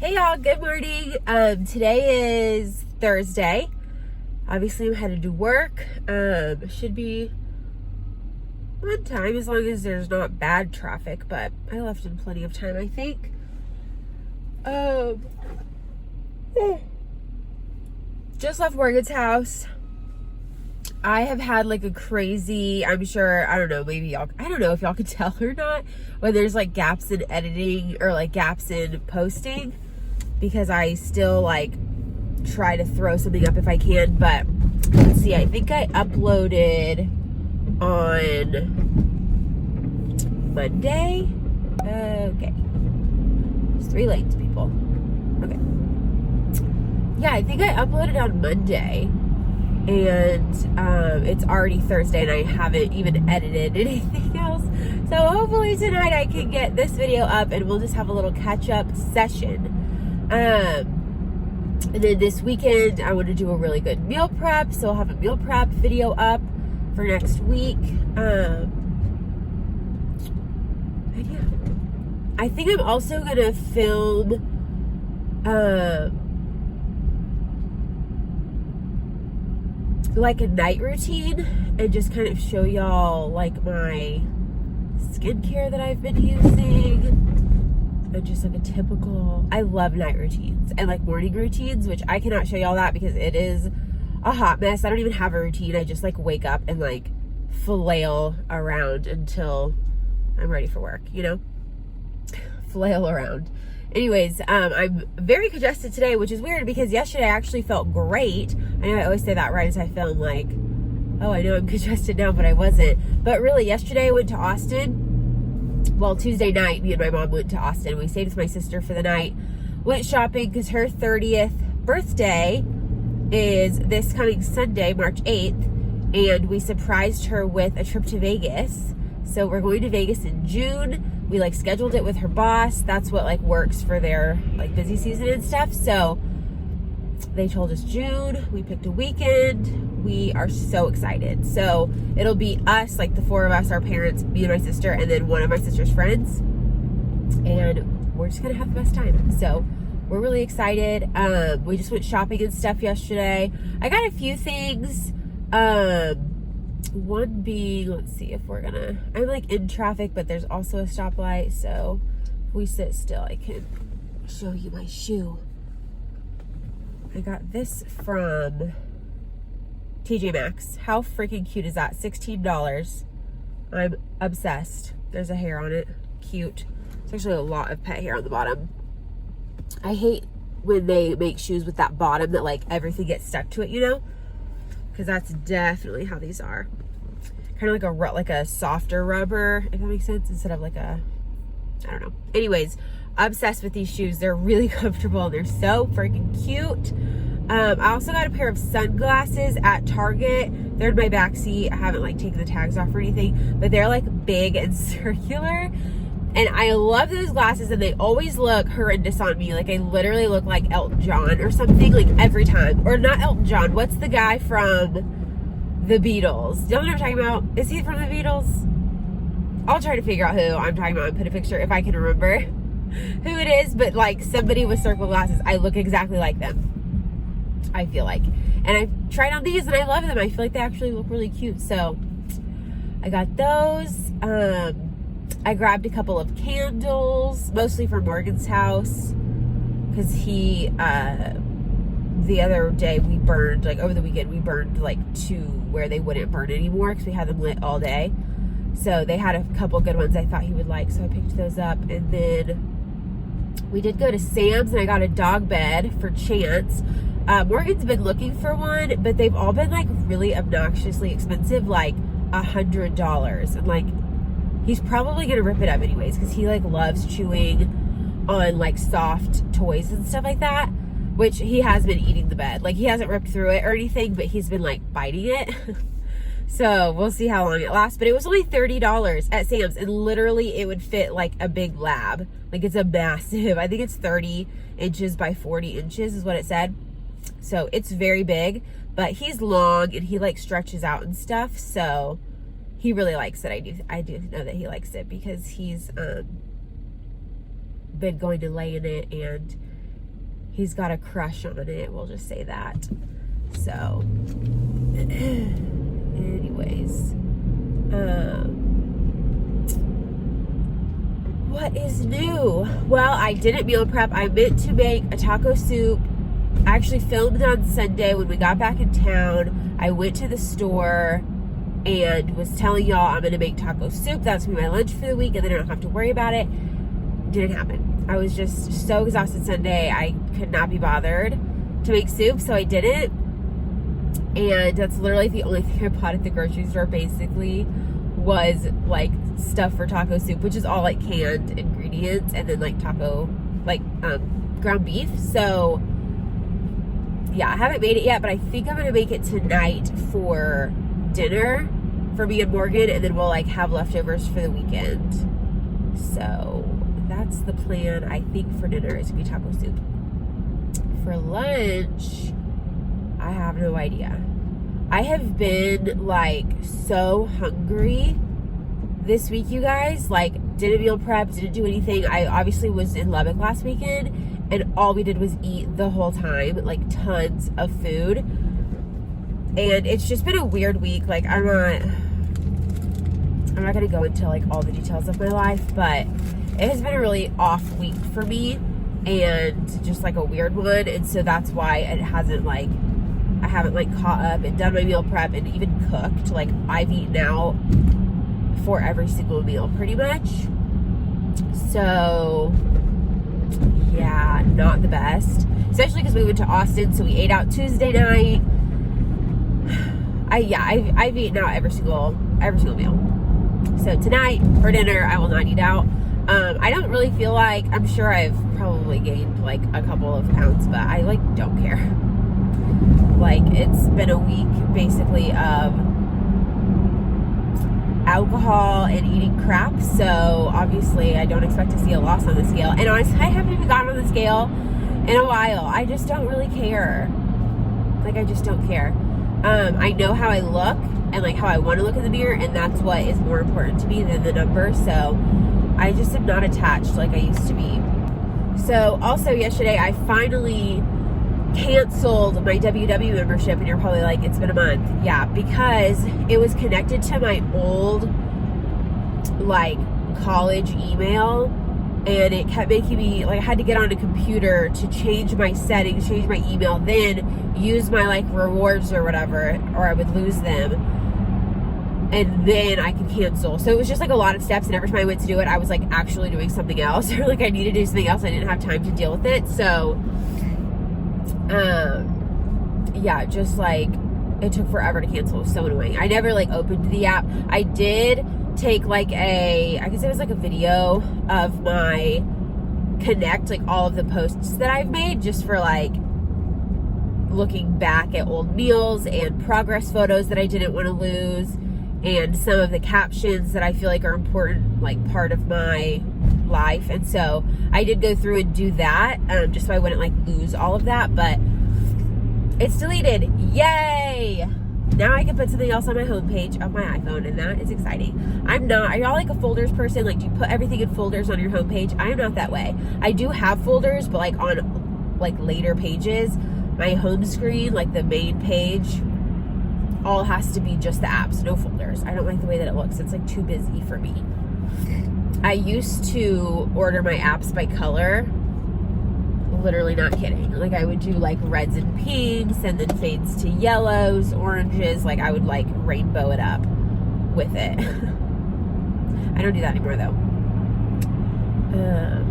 Hey y'all, good morning. Today is Thursday. Obviously I'm headed to work. Should be on time as long as there's not bad traffic, but I left in plenty of time, I think. Just left Morgan's house. I have had like a crazy, I'm sure, I don't know, maybe y'all, I don't know if y'all can tell or not, when there's like gaps in editing or like gaps in posting, because I still like try to throw something up if I can. But let's see, I think I uploaded on Monday. Okay. There's 3 lanes, people. Okay. Yeah, I think I uploaded on Monday. And it's already Thursday and I haven't even edited anything else. So hopefully tonight I can get this video up and we'll just have a little catch-up session. And then this weekend I want to do a really good meal prep, so I'll have a meal prep video up for next week. And yeah, I think I'm also gonna film like a night routine and just kind of show y'all like my skincare that I've been using, and just like a typical, I love night routines and like morning routines, which I cannot show y'all that because it is a hot mess. I don't even have a routine. I just like wake up and like flail around until I'm ready for work, you know, flail around. Anyways, I'm very congested today, which is weird because yesterday I actually felt great. I know I always say that right as I film, like, oh, I know I'm congested now, but I wasn't. But really, yesterday I went to Austin. Well, Tuesday night, me and my mom went to Austin. We stayed with my sister for the night. Went shopping because her 30th birthday is this coming Sunday, March 8th. And we surprised her with a trip to Vegas. So we're going to Vegas in June. We like scheduled it with her boss. That's what like works for their like busy season and stuff. So they told us June. We picked a weekend. We are so excited. So it'll be us, like the 4 of us, our parents, me and my sister, and then one of my sister's friends. And we're just gonna have the best time. So we're really excited. We just went shopping and stuff yesterday. I got a few things. One being, let's see if we're gonna, I'm like in traffic, but there's also a stoplight, so if we sit still I can show you my shoe. I got this from TJ Maxx. How freaking cute is that? $16. I'm obsessed. There's a hair on it. Cute. There's actually a lot of pet hair on the bottom. I hate when they make shoes with that bottom that like everything gets stuck to it, you know? Because that's definitely how these are. Kind of like a softer rubber, if that makes sense, instead of like a, I don't know. Anyways, obsessed with these shoes. They're really comfortable and they're so freaking cute. I also got a pair of sunglasses at Target. They're in my back seat. I haven't like taken the tags off or anything, but they're like big and circular. And I love those glasses and they always look horrendous on me. Like I literally look like Elton John or something, like every time. Or not Elton John. What's the guy from the Beatles? Do y'all know what I'm talking about? Is he from the Beatles? I'll try to figure out who I'm talking about and put a picture if I can remember who it is. But like somebody with circle glasses, I look exactly like them, I feel like. And I tried on these and I love them. I feel like they actually look really cute. So I got those. I grabbed a couple of candles, mostly for Morgan's house, because he, the other day we burned, like over the weekend, we burned like 2 where they wouldn't burn anymore because we had them lit all day. So they had a couple good ones I thought he would like, so I picked those up. And then we did go to Sam's and I got a dog bed for Chance. Morgan's been looking for one, but they've all been like really obnoxiously expensive, like $100. And like, he's probably gonna rip it up anyways because he like loves chewing on like soft toys and stuff like that, which he has been eating the bed. Like he hasn't ripped through it or anything, but he's been like biting it. So we'll see how long it lasts. But it was only $30 at Sam's and literally it would fit like a big lab. Like it's a massive, I think it's 30 inches by 40 inches is what it said. So it's very big, but he's long and he like stretches out and stuff. So he really likes it. I do know that he likes it because he's been going to lay in it and he's got a crush on it, we'll just say that. So anyways, what is new? Well, I didn't meal prep. I meant to make a taco soup. I actually filmed on Sunday when we got back in town. I went to the store and was telling y'all I'm gonna make taco soup. That's gonna be my lunch for the week, and then I don't have to worry about it. Didn't happen. I was just so exhausted Sunday. I could not be bothered to make soup, so I didn't. And that's literally the only thing I bought at the grocery store, basically, was like stuff for taco soup, which is all like canned ingredients, and then like taco, like ground beef. So yeah, I haven't made it yet, but I think I'm gonna make it tonight for dinner for me and Morgan, and then we'll like have leftovers for the weekend. So that's the plan. I think for dinner is gonna be taco soup. For lunch, I have no idea. I have been like so hungry this week, you guys. Like, didn't meal prep, didn't do anything. I obviously was in Lubbock last weekend, and all we did was eat the whole time, like tons of food. And it's just been a weird week. Like, I'm not gonna go into like all the details of my life, but it has been a really off week for me, and just like a weird one. And so that's why it hasn't like, I haven't like caught up and done my meal prep and even cooked. Like, I've eaten out for every single meal pretty much. So yeah, not the best, especially because we went to Austin, so we ate out Tuesday night. I've eaten out every single meal. So tonight for dinner, I will not eat out. I don't really feel like, I'm sure I've probably gained like a couple of pounds, but I like don't care. Like, it's been a week basically of alcohol and eating crap, so obviously I don't expect to see a loss on the scale. And honestly, I haven't even gotten on the scale in a while. I just don't really care. Like, I just don't care. I know how I look and like how I want to look in the mirror, and that's what is more important to me than the number. So I just am not attached like I used to be. So also yesterday, I finally canceled my WW membership, and you're probably like, it's been a month. Yeah, because it was connected to my old like college email, and it kept making me like, I had to get on a computer to change my settings, change my email, then use my like rewards or whatever, or I would lose them, and then I could cancel. So it was just like a lot of steps, and every time I went to do it, I was like actually doing something else, or like I needed to do something else. I didn't have time to deal with it. So yeah, just like it took forever to cancel. It was so annoying. I never like opened the app. I did take like I guess it was like a video of my Connect, like all of the posts that I've made, just for like looking back at old meals and progress photos that I didn't want to lose, and some of the captions that I feel like are important, like part of my life. And so I did go through and do that, just so I wouldn't like lose all of that, but it's deleted. Yay! Now I can put something else on my homepage of my iPhone, and that is exciting. Are y'all like a folders person? Like, do you put everything in folders on your homepage? I am not that way. I do have folders, but like on like later pages, my home screen, like the main page, all has to be just the apps, no folders. I don't like the way that it looks. It's like too busy for me. I used to order my apps by color. Literally not kidding. Like, I would do like reds and pinks, and then fades to yellows, oranges. Like, I would like rainbow it up with it. I don't do that anymore though. Let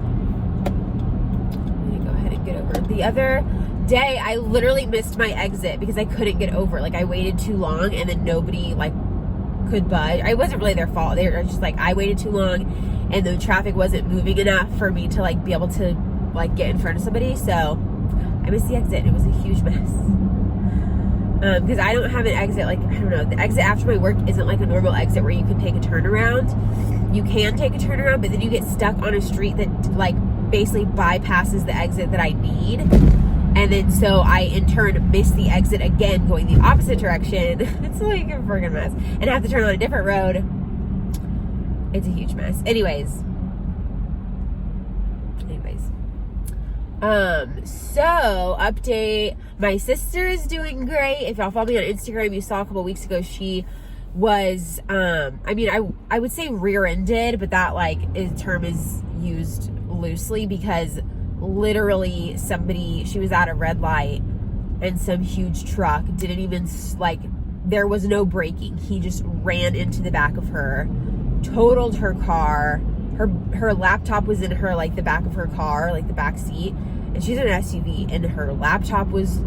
me go ahead and get over. The other day, I literally missed my exit because I couldn't get over. Like, I waited too long, and then nobody like could budge. It wasn't really their fault. They were just like, I waited too long, and the traffic wasn't moving enough for me to like be able to like get in front of somebody. So I missed the exit. It was a huge mess. Because I don't have an exit, like, I don't know, the exit after my work isn't like a normal exit where you can take a turnaround. You can take a turnaround, but then you get stuck on a street that like basically bypasses the exit that I need. And then so I in turn miss the exit again going the opposite direction. It's like a friggin' mess. And I have to turn on a different road. It's a huge mess. Anyways. So update, my sister is doing great. If y'all follow me on Instagram, you saw a couple weeks ago, she was, I mean, I would say rear-ended, but that term is used loosely because literally she was at a red light and some huge truck didn't even, there was no braking. He just ran into the back of her, totaled her car. Her laptop was in her, the back of her car, the back seat, and she's in an SUV, and her laptop was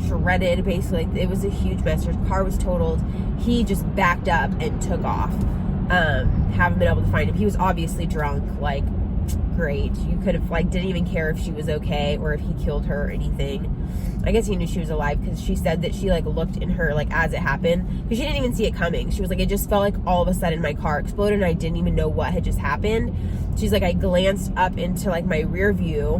shredded, basically. It was a huge mess. Her car was totaled. He just backed up and took off. Haven't been able to find him. He was obviously drunk, great. You could have, didn't even care if she was okay or if he killed her or anything. I guess he knew she was alive because she said that she looked in her as it happened, because she didn't even see it coming. She was it just felt all of a sudden my car exploded and I didn't even know what had just happened. She's I glanced up into my rear view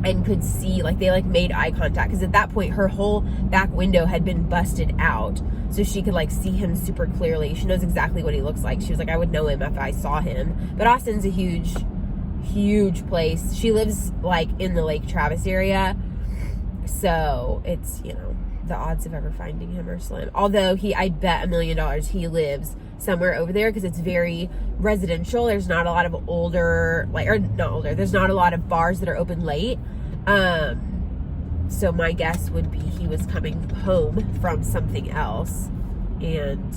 and could see they made eye contact, because at that point her whole back window had been busted out, so she could see him super clearly. She knows exactly what he looks like. She was I would know him if I saw him. But Austin's a huge place. She lives in the Lake Travis area, so it's, the odds of ever finding him are slim. Although I bet $1 million he lives somewhere over there, because it's very residential. There's not a lot of there's not a lot of bars that are open late. So my guess would be he was coming home from something else and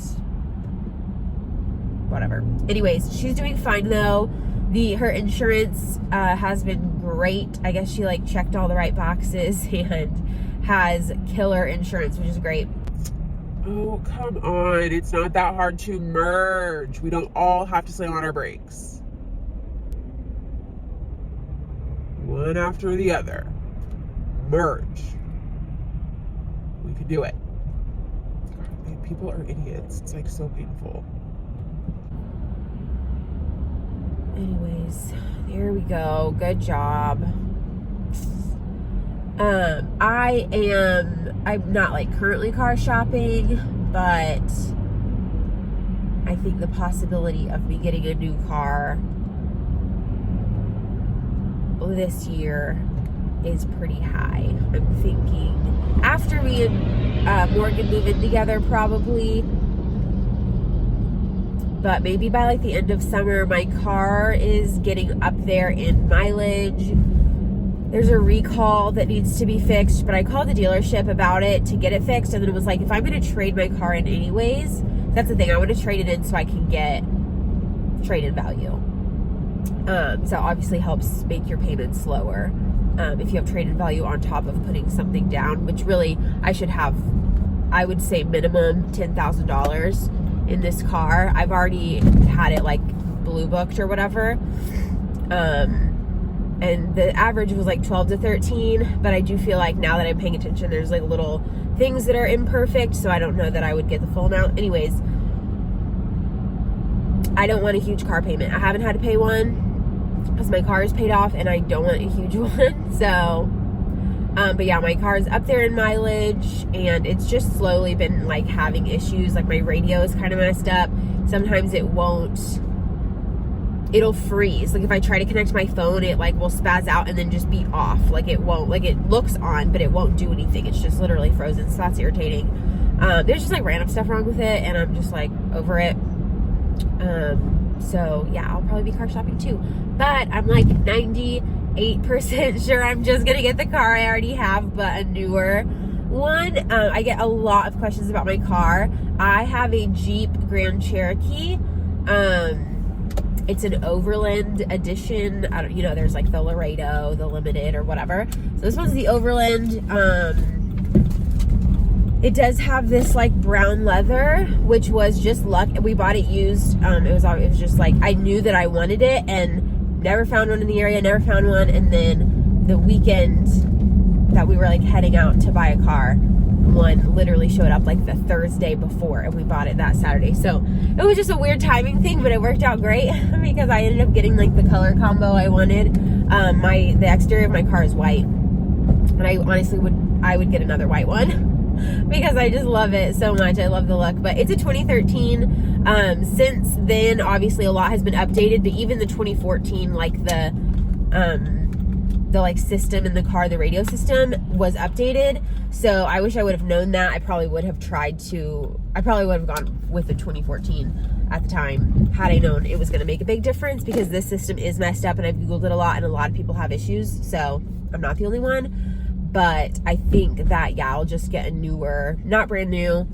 whatever. Anyways, she's doing fine though. Her insurance has been great. I guess she checked all the right boxes and has killer insurance, which is great. Oh, come on. It's not that hard to merge. We don't all have to slam on our brakes. One after the other. Merge. We could do it. God, people are idiots. It's so painful. Anyways, there we go. Good job. I'm not currently car shopping, but I think the possibility of me getting a new car this year is pretty high. I'm thinking after me and Morgan move in together, probably. But maybe by the end of summer. My car is getting up there in mileage. There's a recall that needs to be fixed, but I called the dealership about it to get it fixed, and then it was if I'm going to trade my car in anyways, that's the thing, I want to trade it in so I can get trade-in value. So obviously helps make your payments slower if you have trade-in value on top of putting something down, which really I should have, I would say minimum $10,000 in this car. I've already had it blue booked or whatever. And the average was 12 to 13, but I do feel now that I'm paying attention, there's little things that are imperfect, so I don't know that I would get the full amount. Anyways, I don't want a huge car payment. I haven't had to pay one because my car is paid off, and I don't want a huge one. So, but yeah, my car is up there in mileage, and it's just slowly been having issues. My radio is kind of messed up. Sometimes it'll freeze. If I try to connect my phone, it will spaz out and then just be off. It won't, it looks on, but it won't do anything. It's just literally frozen. So that's irritating. There's just random stuff wrong with it, and I'm just over it. So yeah, I'll probably be car shopping too. But I'm 98% sure I'm just gonna get the car I already have, but a newer one. I get a lot of questions about my car. I have a Jeep Grand Cherokee. It's an Overland edition. There's the Laredo, the Limited, or whatever. So this one's the Overland. It does have this brown leather, which was just luck. We bought it used. It was just I knew that I wanted it and never found one in the area, never found one. And then the weekend that we were heading out to buy a car, one literally showed up the Thursday before, and we bought it that Saturday. So it was just a weird timing thing, but it worked out great because I ended up getting the color combo I wanted. The exterior of my car is white, and I honestly would get another white one because I just love it so much. I love the look. But it's a 2013. Since then, obviously a lot has been updated, but even the 2014, the like system in the car, the radio system was updated. So I wish I would have known that. I probably would have gone with the 2014 at the time, had I known it was going to make a big difference, because this system is messed up and I've Googled it a lot and a lot of people have issues. So I'm not the only one, but I think that, yeah, I'll just get a newer, not brand new.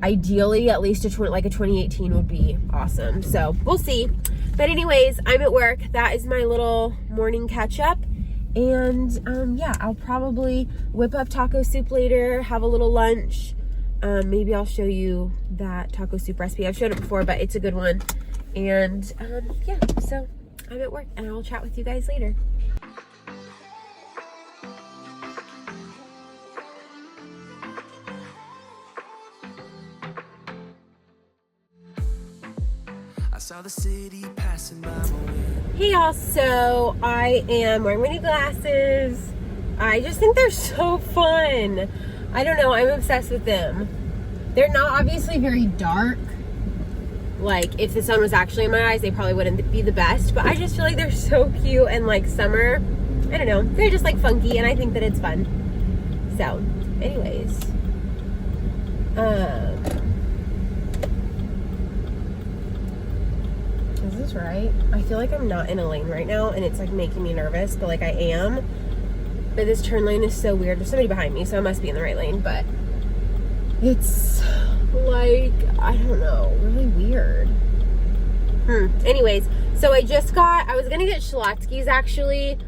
Ideally, at least a 2018 would be awesome. So we'll see. But anyways, I'm at work. That is my little morning catch up. And yeah, I'll probably whip up taco soup later, have a little lunch. Maybe I'll show you that taco soup recipe. I've shown it before, but it's a good one. And yeah, so I'm at work and I'll chat with you guys later. Saw the city passing by my way. Hey y'all, so I am wearing my new glasses. I just think they're so fun. I don't know, I'm obsessed with them. They're not obviously very dark. Like, if the sun was actually in my eyes, they probably wouldn't be the best, but I just feel like they're so cute and like summer. I don't know, they're just like funky and I think that it's fun. So, anyways. Is this right? I feel like I'm not in a lane right now and it's like making me nervous, but like I am. But this turn lane is so weird. There's somebody behind me, so I must be in the right lane, but it's like, I don't know, really weird. Anyways, so I was gonna get Schlotzsky's actually.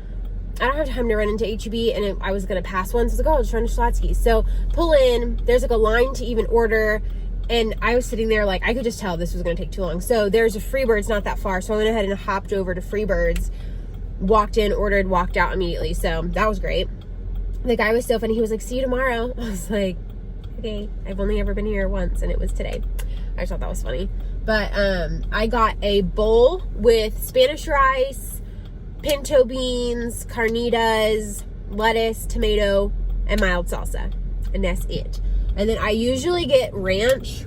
I don't have time to run into H-E-B, and I was gonna pass one, so I was like, oh, I'll just run to Schlotzsky's. So pull in, there's like a line to even order. And I was sitting there like, I could just tell this was going to take too long. So there's a Freebirds not that far. So I went ahead and hopped over to Freebirds, walked in, ordered, walked out immediately. So that was great. The guy was so funny. He was like, see you tomorrow. I was like, okay, I've only ever been here once and it was today. I just thought that was funny. But I got a bowl with Spanish rice, pinto beans, carnitas, lettuce, tomato, and mild salsa. And that's it. And then I usually get ranch.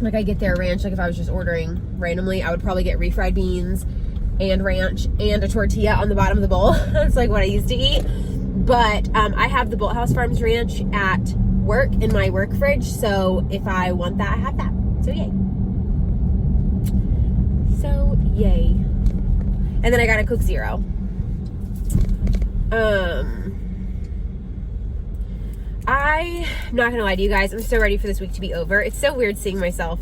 Like I get their ranch, like if I was just ordering randomly, I would probably get refried beans and ranch and a tortilla on the bottom of the bowl. That's like what I used to eat. But I have the Bolthouse Farms ranch at work in my work fridge. So if I want that, I have that. So yay. So yay. And then I got a Coke Zero. I'm not gonna lie to you guys, I'm so ready for this week to be over. It's so weird seeing myself.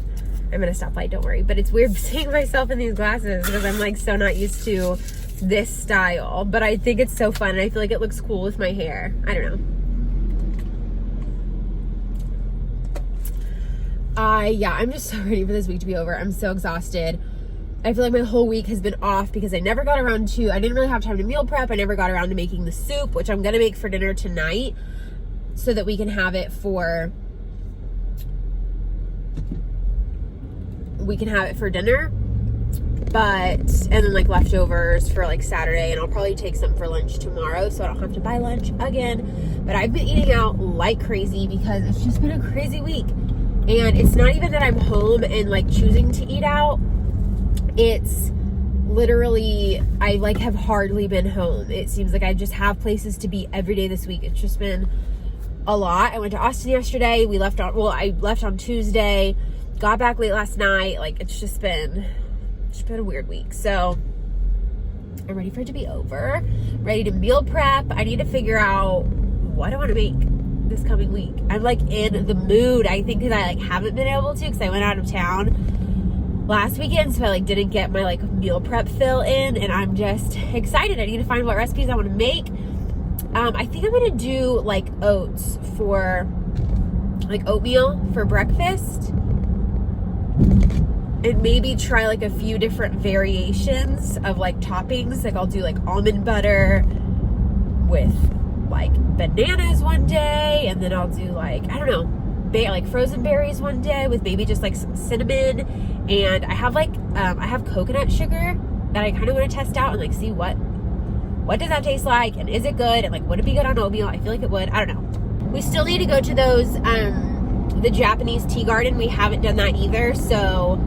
I'm gonna stop light, don't worry. But it's weird seeing myself in these glasses because I'm like so not used to this style. But I think it's so fun and I feel like it looks cool with my hair. I don't know. Yeah, I'm just so ready for this week to be over. I'm so exhausted. I feel like my whole week has been off because I never got around to, I didn't really have time to meal prep. I never got around to making the soup, which I'm gonna make for dinner tonight, so that we can have it for dinner, and then like leftovers for like Saturday, and I'll probably take some for lunch tomorrow so I don't have to buy lunch again. But I've been eating out like crazy because it's just been a crazy week, and it's not even that I'm home and like choosing to eat out. It's literally, I like have hardly been home. It seems like I just have places to be every day this week. It's just been a lot. I went to Austin yesterday. I left on Tuesday, got back late last night. Like it's just been a weird week. So I'm ready for it to be over, ready to meal prep. I need to figure out what I want to make this coming week. I'm like in the mood, I think, because I like haven't been able to because I went out of town last weekend, so I like didn't get my like meal prep fill in, and I'm just excited. I need to find what recipes I want to make. I think I'm gonna do like oats for like oatmeal for breakfast, and maybe try like a few different variations of like toppings. Like I'll do like almond butter with like bananas one day, and then I'll do like, I don't know, like frozen berries one day with maybe just like some cinnamon. And I have like I have coconut sugar that I kind of want to test out and like see what does that taste like, and is it good, and like would it be good on oatmeal? I feel like it would. I don't know. We still need to go to those the Japanese tea garden. We haven't done that either, so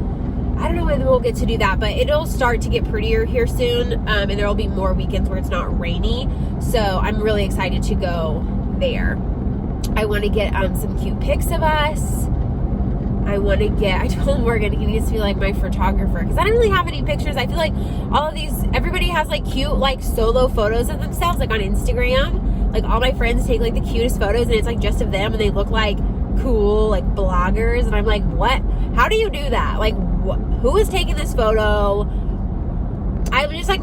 I don't know when we'll get to do that, but it'll start to get prettier here soon, and there will be more weekends where it's not rainy, so I'm really excited to go there. I want to get some cute pics of us. I told Morgan he needs to be like my photographer, because I don't really have any pictures. I feel like everybody has like cute like solo photos of themselves like on Instagram. Like all my friends take like the cutest photos and it's like just of them and they look like cool like bloggers, and I'm like, what? How do you do that? Like who is taking this photo? I'm just like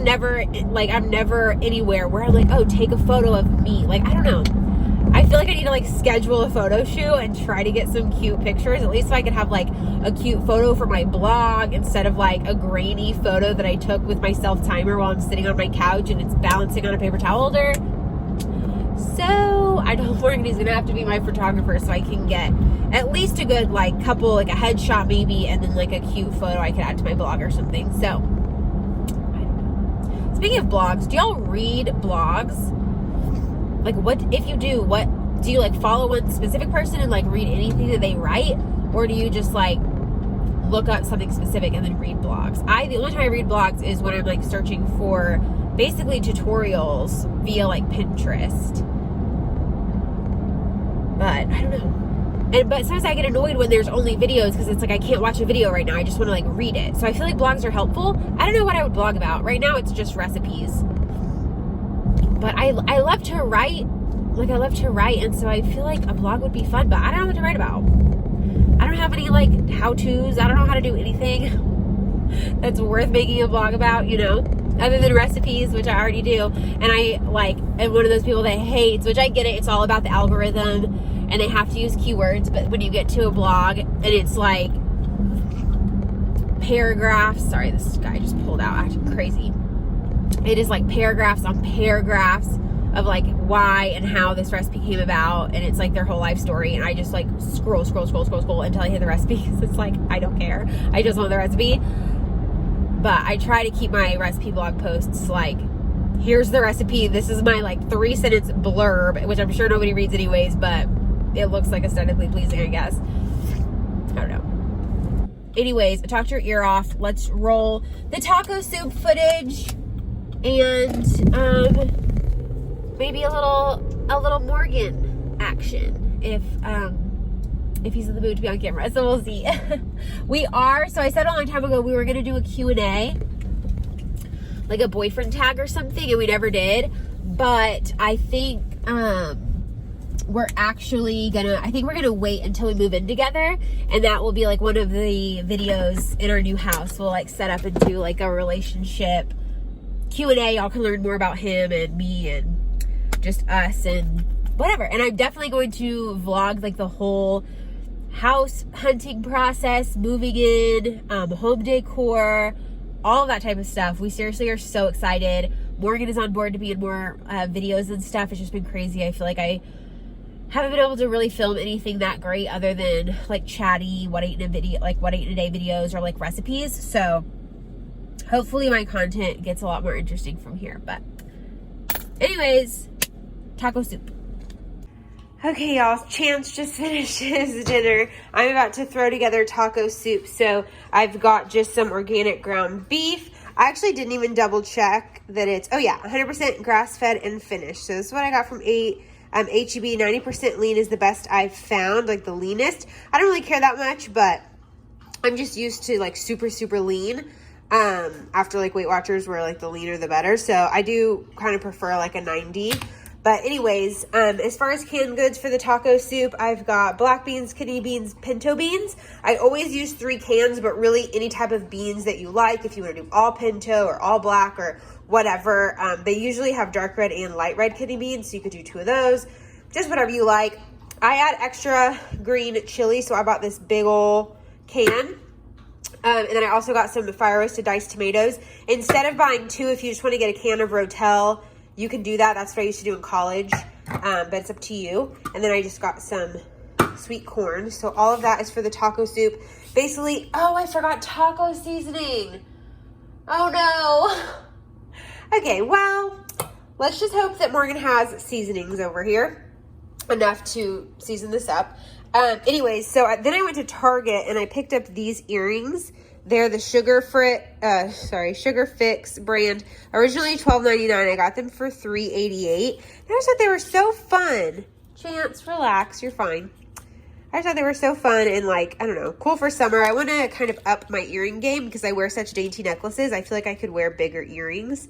I'm never anywhere where I'm like, oh, take a photo of me. Like, I don't know. I feel like I need to like schedule a photo shoot and try to get some cute pictures, at least so I could have like a cute photo for my blog instead of like a grainy photo that I took with my self timer while I'm sitting on my couch and it's balancing on a paper towel holder. So I told Morgan he's gonna have to be my photographer so I can get at least a good like couple, like a headshot maybe, and then like a cute photo I could add to my blog or something. So I don't know. Speaking of blogs, do y'all read blogs? Like if you do, what do you like follow one specific person and like read anything that they write, or do you just like look up something specific and then read blogs? The only time I read blogs is when I'm like searching for basically tutorials via like Pinterest. But I don't know. But sometimes I get annoyed when there's only videos because it's like I can't watch a video right now. I just want to like read it. So I feel like blogs are helpful. I don't know what I would blog about. Right now it's just recipes. But I love to write. Like I love to write, and so I feel like a blog would be fun, but I don't know what to write about. I don't have any like how-tos. I don't know how to do anything that's worth making a blog about, you know, other than recipes, which I already do. And I like am one of those people that hates, which I get it. It's all about the algorithm and they have to use keywords. But when you get to a blog and it's like paragraphs, sorry, this guy just pulled out acting crazy. It is like paragraphs on paragraphs of like why and how this recipe came about, and it's like their whole life story, and I just like scroll until I hit the recipe because it's like I don't care, I just want the recipe. But I try to keep my recipe blog posts like, here's the recipe, this is my like 3-sentence blurb, which I'm sure nobody reads anyways, but it looks like aesthetically pleasing, I guess. I don't know. Anyways, talk your ear off. Let's roll the taco soup footage and maybe a little Morgan action if he's in the mood to be on camera. So we'll see. So I said a long time ago we were gonna do a Q&A, like a boyfriend tag or something, and we never did. But I think we're gonna wait until we move in together, and that will be like one of the videos in our new house. We'll like set up and do like a relationship Q&A. Y'all can learn more about him and me and just us and whatever. And I'm definitely going to vlog like the whole house hunting process, moving in, home decor, all of that type of stuff. We seriously are so excited. Morgan is on board to be in more videos and stuff. It's just been crazy. I feel like I haven't been able to really film anything that great other than like chatty what I eat in a day videos or like recipes. So hopefully my content gets a lot more interesting from here. But anyways, taco soup. Okay, y'all, Chance just finished his dinner. I'm about to throw together taco soup. So I've got just some organic ground beef. I actually didn't even double check that it's, 100% grass-fed and finished. So this is what I got from HEB. 90% lean is the best I've found, like the leanest. I don't really care that much, but I'm just used to like super, super lean. After like Weight Watchers where like the leaner the better. So I do kind of prefer like a 90. But anyways, as far as canned goods for the taco soup, I've got black beans, kidney beans, pinto beans. I always use 3 cans, but really any type of beans that you like. If you want to do all pinto or all black or whatever. They usually have dark red and light red kidney beans, so you could do 2 of those. Just whatever you like. I add extra green chili, so I bought this big ol' can. And then I also got some fire roasted diced tomatoes. Instead of buying 2, if you just want to get a can of Rotel, you can do that. That's what I used to do in college, but it's up to you. And then I just got some sweet corn. So all of that is for the taco soup. Basically, oh, I forgot taco seasoning. Oh no. Okay, well, let's just hope that Morgan has seasonings over here, enough to season this up. Anyways, so then I went to Target and I picked up these earrings. They're the Sugar Fix brand. Originally $12.99. I got them for $3.88. I just thought they were so fun. Chance, relax, you're fine. I just thought they were so fun and like, I don't know, cool for summer. I want to kind of up my earring game because I wear such dainty necklaces. I feel like I could wear bigger earrings.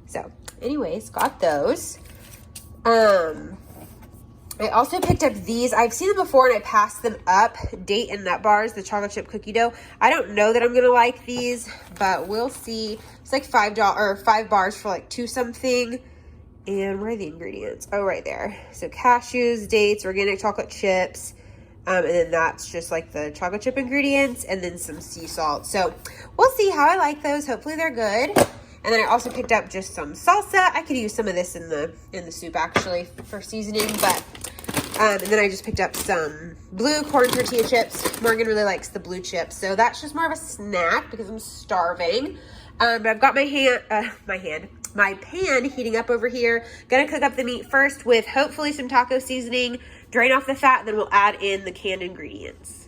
So anyways, got those. I also picked up these. I've seen them before and I passed them up. Date and Nut Bars, the chocolate chip cookie dough. I don't know that I'm going to like these, but we'll see. It's like $5 or 5 bars for like 2 something. And where are the ingredients? Oh, right there. So cashews, dates, organic chocolate chips. And then that's just like the chocolate chip ingredients and then some sea salt. So we'll see how I like those. Hopefully they're good. And then I also picked up just some salsa. I could use some of this in the soup actually for seasoning, but and then I just picked up some blue corn tortilla chips. Morgan really likes the blue chips, so that's just more of a snack because I'm starving. But I've got my pan heating up over here. Gonna cook up the meat first with hopefully some taco seasoning, drain off the fat, then we'll add in the canned ingredients.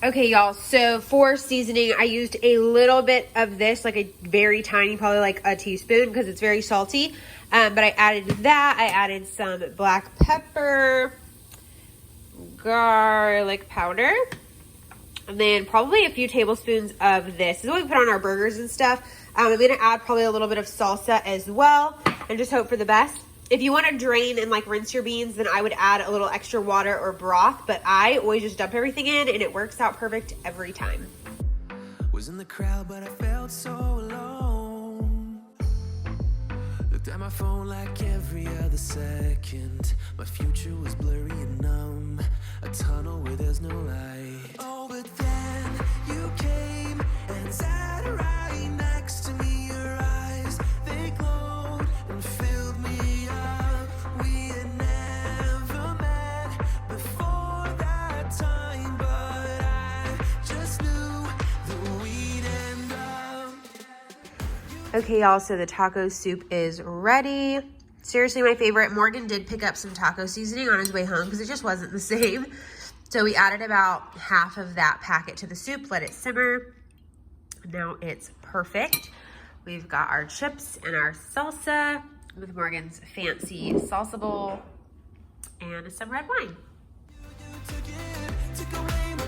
Okay, y'all, so for seasoning, I used a little bit of this, like a very tiny, probably like a teaspoon because it's very salty. But I added that. I added some black pepper, garlic powder, and then probably a few tablespoons of this. This is what we put on our burgers and stuff. I'm going to add probably a little bit of salsa as well and just hope for the best. If you want to drain and like rinse your beans, then I would add a little extra water or broth, but I always just dump everything in and it works out perfect every time. Was in the crowd, but I felt so alone. Looked at my phone like every other second. My future was blurry and numb. A tunnel where there's no light. Oh, but then you came and sat right next to me. Your eyes, they glowed and filled me up. We had never met before that time, but I just knew that we'd end up. Okay, y'all, so the taco soup is ready. Seriously, my favorite. Morgan did pick up some taco seasoning on his way home because it just wasn't the same. So we added about half of that packet to the soup, let it simmer. Now it's perfect. We've got our chips and our salsa with Morgan's fancy salsa bowl and some red wine. Took away my